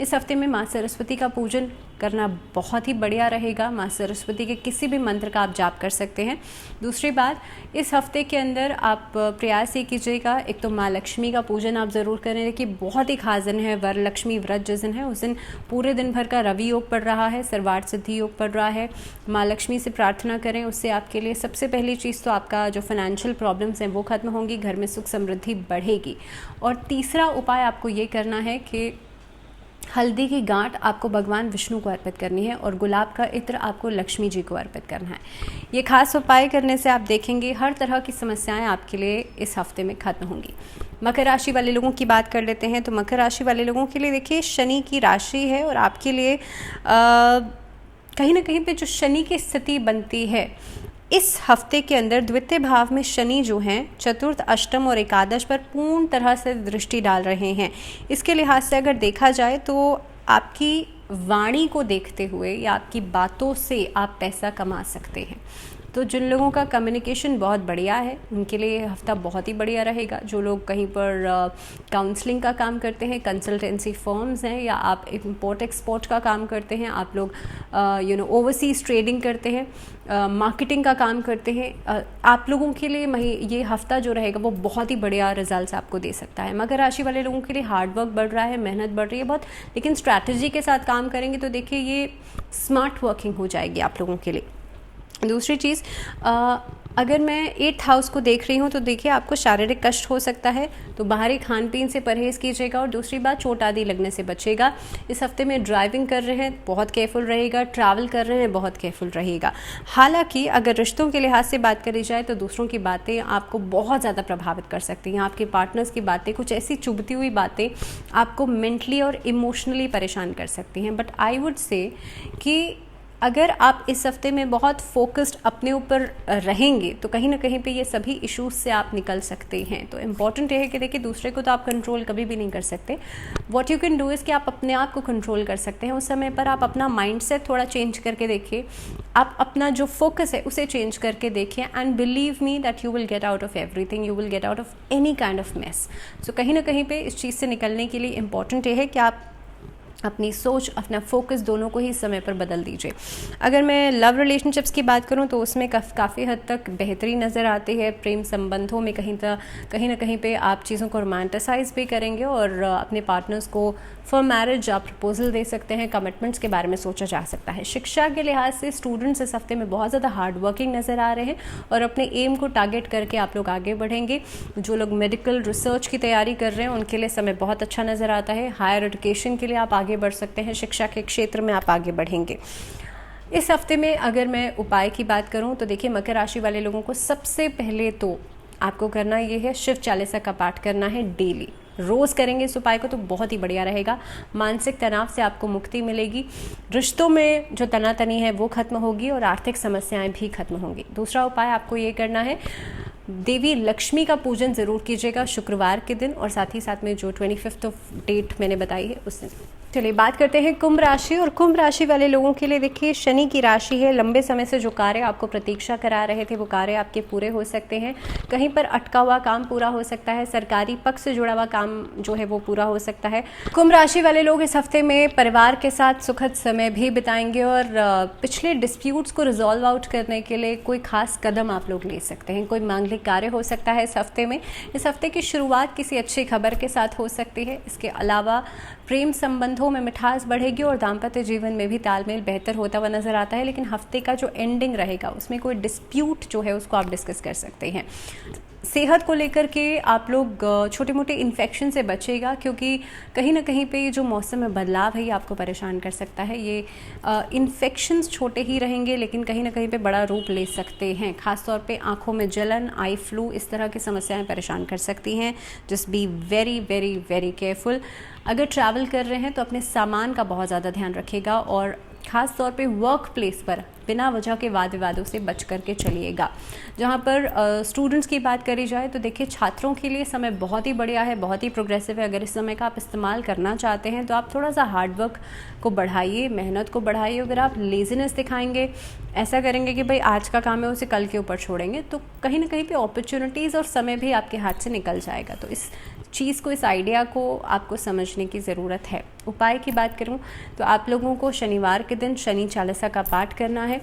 इस हफ्ते में माँ सरस्वती का पूजन करना बहुत ही बढ़िया रहेगा। माँ सरस्वती के किसी भी मंत्र का आप जाप कर सकते हैं। दूसरी बात, इस हफ्ते के अंदर आप प्रयास ये कीजिएगा, एक तो माँ लक्ष्मी का पूजन आप ज़रूर करें कि बहुत ही खास दिन है, वरलक्ष्मी व्रत जिस दिन है उस दिन पूरे दिन भर का रवि योग पड़ रहा है, सर्वार्थ सिद्धि योग पड़ रहा है। माँ लक्ष्मी से प्रार्थना करें, उससे आपके लिए सबसे पहली चीज़ तो आपका जो फाइनेंशियल प्रॉब्लम्स हैं वो खत्म होंगी, घर में सुख समृद्धि बढ़ेगी। और तीसरा उपाय आपको ये करना है कि हल्दी की गांठ आपको भगवान विष्णु को अर्पित करनी है और गुलाब का इत्र आपको लक्ष्मी जी को अर्पित करना है। ये खास उपाय करने से आप देखेंगे हर तरह की समस्याएं आपके लिए इस हफ्ते में खत्म होंगी। मकर राशि वाले लोगों की बात कर लेते हैं। तो मकर राशि वाले लोगों के लिए देखिए शनि की राशि है और आपके लिए कहीं ना कहीं पे जो शनि की स्थिति बनती है इस हफ्ते के अंदर द्वितीय भाव में शनि जो हैं चतुर्थ, अष्टम और एकादश पर पूर्ण तरह से दृष्टि डाल रहे हैं। इसके लिहाज से अगर देखा जाए तो आपकी वाणी को देखते हुए या आपकी बातों से आप पैसा कमा सकते हैं। तो जिन लोगों का कम्युनिकेशन बहुत बढ़िया है उनके लिए ये हफ्ता बहुत ही बढ़िया रहेगा। जो लोग कहीं पर काउंसलिंग का काम करते हैं, कंसल्टेंसी फर्म्स हैं, या आप इम्पोर्ट एक्सपोर्ट का काम करते हैं, आप लोग ओवरसीज ट्रेडिंग करते हैं, मार्केटिंग का काम करते हैं, आप लोगों के लिए ये हफ्ता जो रहेगा वो बहुत ही बढ़िया रिजल्ट्स आपको दे सकता है। मकर राशि वाले लोगों के लिए हार्डवर्क बढ़ रहा है, मेहनत बढ़ रही है बहुत, लेकिन स्ट्रैटेजी के साथ काम करेंगे तो देखिए ये स्मार्ट वर्किंग हो जाएगी आप लोगों के लिए। दूसरी चीज़, अगर मैं 8th हाउस को देख रही हूँ तो देखिए आपको शारीरिक कष्ट हो सकता है, तो बाहरी खान पीन से परहेज़ कीजिएगा। और दूसरी बात, चोट आदि लगने से बचेगा। इस हफ्ते में ड्राइविंग कर रहे हैं बहुत केयरफुल रहेगा, ट्रैवल कर रहे हैं बहुत केयरफुल रहेगा। हालांकि अगर रिश्तों के लिहाज से बात करी जाए तो दूसरों की बातें आपको बहुत ज़्यादा प्रभावित कर सकती हैं। आपके पार्टनर्स की बातें, कुछ ऐसी चुभती हुई बातें आपको मेंटली और इमोशनली परेशान कर सकती हैं। बट आई वुड से कि अगर आप इस हफ्ते में बहुत फोकस्ड अपने ऊपर रहेंगे तो कहीं ना कहीं पे ये सभी इश्यूज से आप निकल सकते हैं। तो इम्पॉर्टेंट ये है कि देखिए दूसरे को तो आप कंट्रोल कभी भी नहीं कर सकते। What you can do is कि आप अपने आप को कंट्रोल कर सकते हैं। उस समय पर आप अपना माइंडसेट थोड़ा चेंज करके देखिए, आप अपना जो फोकस है उसे चेंज करके देखिए, and believe me that you will get out of everything, you will get out of any kind of mess. So कहीं ना कहीं पे इस चीज़ से निकलने के लिए इम्पॉर्टेंट ये है कि आप अपनी सोच, अपना फोकस दोनों को ही समय पर बदल दीजिए। अगर मैं लव रिलेशनशिप्स की बात करूं तो उसमें काफ़ी हद तक बेहतरी नज़र आती है। प्रेम संबंधों में कहीं ना कहीं पे आप चीज़ों को रोमांटिसाइज भी करेंगे और अपने पार्टनर्स को फॉर मैरिज आप प्रपोजल दे सकते हैं। कमिटमेंट्स के बारे में सोचा जा सकता है। शिक्षा के लिहाज से स्टूडेंट्स इस हफ्ते में बहुत ज़्यादा हार्ड वर्किंग नज़र आ रहे हैं और अपने एम को टारगेट करके आप लोग आगे बढ़ेंगे। जो लोग मेडिकल रिसर्च की तैयारी कर रहे हैं उनके लिए समय बहुत अच्छा नज़र आता है। हायर एजुकेशन के लिए आप आगे बढ़ सकते हैं, शिक्षा के क्षेत्र में आप आगे बढ़ेंगे। इस हफ्ते में अगर मैं उपाय की बात करूं तो देखिए मकर राशि वाले लोगों को सबसे पहले तो आपको करना ये है, शिव चालीसा का पाठ करना है डेली। रोज़ करेंगे इस उपाय को तो बहुत ही बढ़िया रहेगा। मानसिक तनाव से आपको मुक्ति मिलेगी, रिश्तों में जो तनातनी है वो खत्म होगी और आर्थिक समस्याएं भी खत्म होंगी। दूसरा उपाय आपको ये करना है, देवी लक्ष्मी का पूजन ज़रूर कीजिएगा शुक्रवार के दिन, और साथ ही साथ में जो 25 डेट मैंने बताई है उस दिन। चलिए बात करते हैं कुंभ राशि। और कुंभ राशि वाले लोगों के लिए देखिए शनि की राशि है। लंबे समय से जो कार्य आपको प्रतीक्षा करा रहे थे वो कार्य आपके पूरे हो सकते हैं। कहीं पर अटका हुआ काम पूरा हो सकता है। सरकारी पक्ष से जुड़ा हुआ काम जो है वो पूरा हो सकता है। कुंभ राशि वाले लोग इस हफ्ते में परिवार के साथ सुखद समय भी बिताएंगे और पिछले डिस्प्यूट्स को रिजॉल्व आउट करने के लिए कोई खास कदम आप लोग ले सकते हैं। कोई मांगलिक कार्य हो सकता है इस हफ्ते में। इस हफ्ते की शुरुआत किसी अच्छी खबर के साथ हो सकती है। इसके अलावा प्रेम संबंधों में मिठास बढ़ेगी और दाम्पत्य जीवन में भी तालमेल बेहतर होता हुआ नजर आता है। लेकिन हफ्ते का जो एंडिंग रहेगा उसमें कोई डिस्प्यूट जो है उसको आप डिस्कस कर सकते हैं। सेहत को लेकर के आप लोग छोटे मोटे इन्फेक्शन से बचेगा, क्योंकि कहीं ना कहीं पे ये जो मौसम में बदलाव है ये आपको परेशान कर सकता है। ये इन्फेक्शंस छोटे ही रहेंगे लेकिन कहीं ना कहीं पे बड़ा रूप ले सकते हैं। खासतौर पे आंखों में जलन, आई फ्लू, इस तरह की समस्याएं परेशान कर सकती हैं। Just be very very very careful. अगर ट्रैवल कर रहे हैं तो अपने सामान का बहुत ज़्यादा ध्यान रखिएगा और ख़ास तौर पे वर्क प्लेस पर बिना वजह के वाद विवादों से बच करके चलिएगा। जहाँ पर स्टूडेंट्स की बात करी जाए तो देखिए छात्रों के लिए समय बहुत ही बढ़िया है, बहुत ही प्रोग्रेसिव है। अगर इस समय का आप इस्तेमाल करना चाहते हैं तो आप थोड़ा सा हार्डवर्क को बढ़ाइए, मेहनत को बढ़ाइए। अगर आप लेजीनेस दिखाएंगे, ऐसा करेंगे कि भाई आज का काम है उसे कल के ऊपर छोड़ेंगे, तो कहीं ना कहीं पे अपॉर्चुनिटीज़ और समय भी आपके हाथ से निकल जाएगा। तो इस चीज़ को, इस आइडिया को आपको समझने की ज़रूरत है। उपाय की बात करूं तो आप लोगों को शनिवार के दिन शनि चालीसा का पाठ करना है।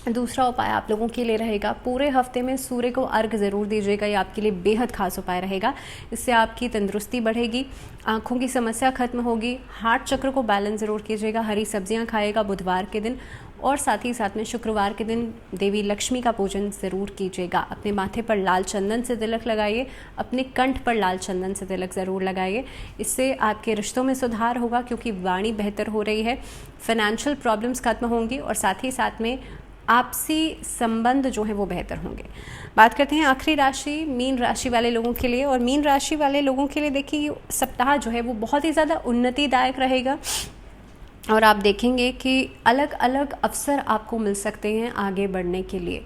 दूसरा उपाय आप लोगों के लिए रहेगा, पूरे हफ्ते में सूर्य को अर्घ ज़रूर दीजिएगा। ये आपके लिए बेहद खास उपाय रहेगा। इससे आपकी तंदुरुस्ती बढ़ेगी, आँखों की समस्या खत्म होगी। हार्ट चक्र को बैलेंस ज़रूर कीजिएगा। हरी सब्जियां खाइएगा बुधवार के दिन और साथ ही साथ में शुक्रवार के दिन देवी लक्ष्मी का पूजन ज़रूर कीजिएगा। अपने माथे पर लाल चंदन से तिलक लगाइए, अपने कंठ पर लाल चंदन से तिलक ज़रूर लगाइए। इससे आपके रिश्तों में सुधार होगा क्योंकि वाणी बेहतर हो रही है, फाइनेंशियल प्रॉब्लम्स खत्म होंगी और साथ ही साथ में आपसी संबंध जो है वो बेहतर होंगे। बात करते हैं आखिरी राशि मीन राशि वाले लोगों के लिए। और मीन राशि वाले लोगों के लिए देखिए सप्ताह जो है वो बहुत ही ज़्यादा उन्नतिदायक रहेगा और आप देखेंगे कि अलग अलग अवसर आपको मिल सकते हैं आगे बढ़ने के लिए।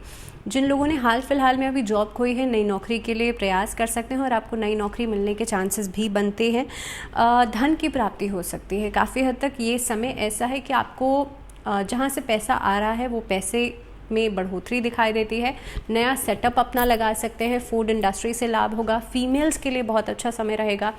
जिन लोगों ने हाल फिलहाल में अभी जॉब खोई है, नई नौकरी के लिए प्रयास कर सकते हैं और आपको नई नौकरी मिलने के चांसेस भी बनते हैं। धन की प्राप्ति हो सकती है। काफ़ी हद तक ये समय ऐसा है कि आपको जहाँ से पैसा आ रहा है वो पैसे में बढ़ोतरी दिखाई देती है। नया सेटअप अपना लगा सकते हैं, फूड इंडस्ट्री से लाभ होगा। फीमेल्स के लिए बहुत अच्छा समय रहेगा।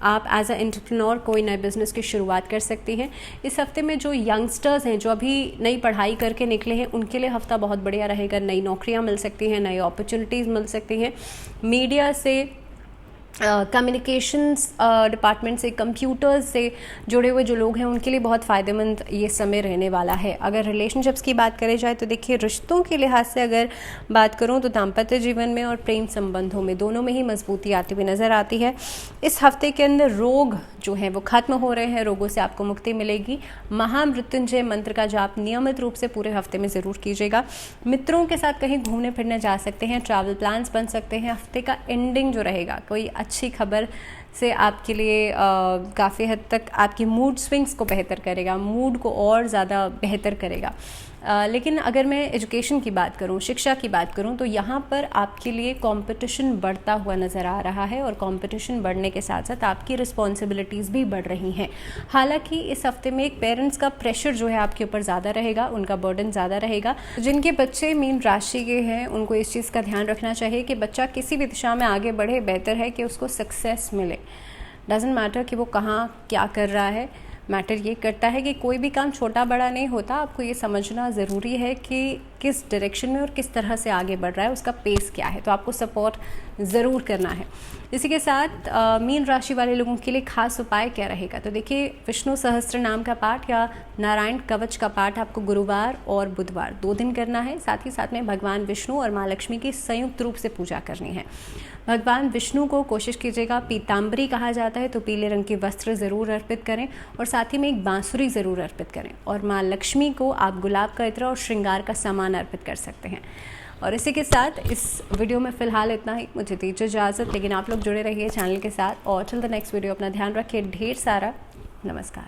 आप एज अ एंटरप्रेन्योर कोई नए बिजनेस की शुरुआत कर सकती हैं। इस हफ्ते में जो यंगस्टर्स हैं, जो अभी नई पढ़ाई करके निकले हैं, उनके लिए हफ्ता बहुत बढ़िया रहेगा। नई नौकरियां मिल सकती हैं, नई अपॉर्चुनिटीज़ मिल सकती हैं। मीडिया से, कम्युनिकेशंस डिपार्टमेंट से, कंप्यूटर्स से जुड़े हुए जो लोग हैं उनके लिए बहुत फ़ायदेमंद ये समय रहने वाला है। अगर रिलेशनशिप्स की बात करें जाए तो देखिए रिश्तों के लिहाज से अगर बात करूं तो दाम्पत्य जीवन में और प्रेम संबंधों में दोनों में ही मजबूती आती हुई नज़र आती है। इस हफ्ते के अंदर रोग जो है वो खत्म हो रहे हैं, रोगों से आपको मुक्ति मिलेगी। महामृत्युंजय मंत्र का जाप नियमित रूप से पूरे हफ्ते में ज़रूर कीजिएगा। मित्रों के साथ कहीं घूमने फिरने जा सकते हैं, ट्रैवल प्लान्स बन सकते हैं। हफ्ते का एंडिंग जो रहेगा कोई अच्छी खबर से आपके लिए काफ़ी हद तक आपकी मूड स्विंग्स को बेहतर करेगा, मूड को और ज़्यादा बेहतर करेगा। लेकिन अगर मैं एजुकेशन की बात करूं, शिक्षा की बात करूं, तो यहाँ पर आपके लिए कंपटीशन बढ़ता हुआ नज़र आ रहा है और कंपटीशन बढ़ने के साथ साथ आपकी रिस्पॉन्सिबिलिटीज़ भी बढ़ रही हैं। हालांकि इस हफ्ते में एक पेरेंट्स का प्रेशर जो है आपके ऊपर ज़्यादा रहेगा, उनका बर्डन ज़्यादा रहेगा। जिनके बच्चे मीन राशि के हैं उनको इस चीज़ का ध्यान रखना चाहिए कि बच्चा किसी भी दिशा में आगे बढ़े, बेहतर है कि उसको सक्सेस मिले। डजेंट मैटर कि वो कहाँ क्या कर रहा है, मैटर ये करता है कि कोई भी काम छोटा बड़ा नहीं होता। आपको ये समझना ज़रूरी है कि किस डायरेक्शन में और किस तरह से आगे बढ़ रहा है, उसका पेस क्या है, तो आपको सपोर्ट ज़रूर करना है। इसी के साथ मीन राशि वाले लोगों के लिए खास उपाय क्या रहेगा, तो देखिए विष्णु सहस्त्र नाम का पाठ या नारायण कवच का पाठ आपको गुरुवार और बुधवार 2 दिन करना है। साथ ही साथ में भगवान विष्णु और माँ लक्ष्मी की संयुक्त रूप से पूजा करनी है। भगवान विष्णु को कोशिश कीजिएगा, पीताम्बरी कहा जाता है तो पीले रंग के वस्त्र ज़रूर अर्पित करें और साथ ही में एक बांसुरी ज़रूर अर्पित करें। और माँ लक्ष्मी को आप गुलाब का इत्र और श्रृंगार का सामान अर्पित कर सकते हैं। और इसी के साथ इस वीडियो में फ़िलहाल इतना ही। मुझे दीजिए इजाज़त, लेकिन आप लोग जुड़े रहिए चैनल के साथ और टिल द नेक्स्ट वीडियो अपना ध्यान रखिए। ढेर सारा नमस्कार।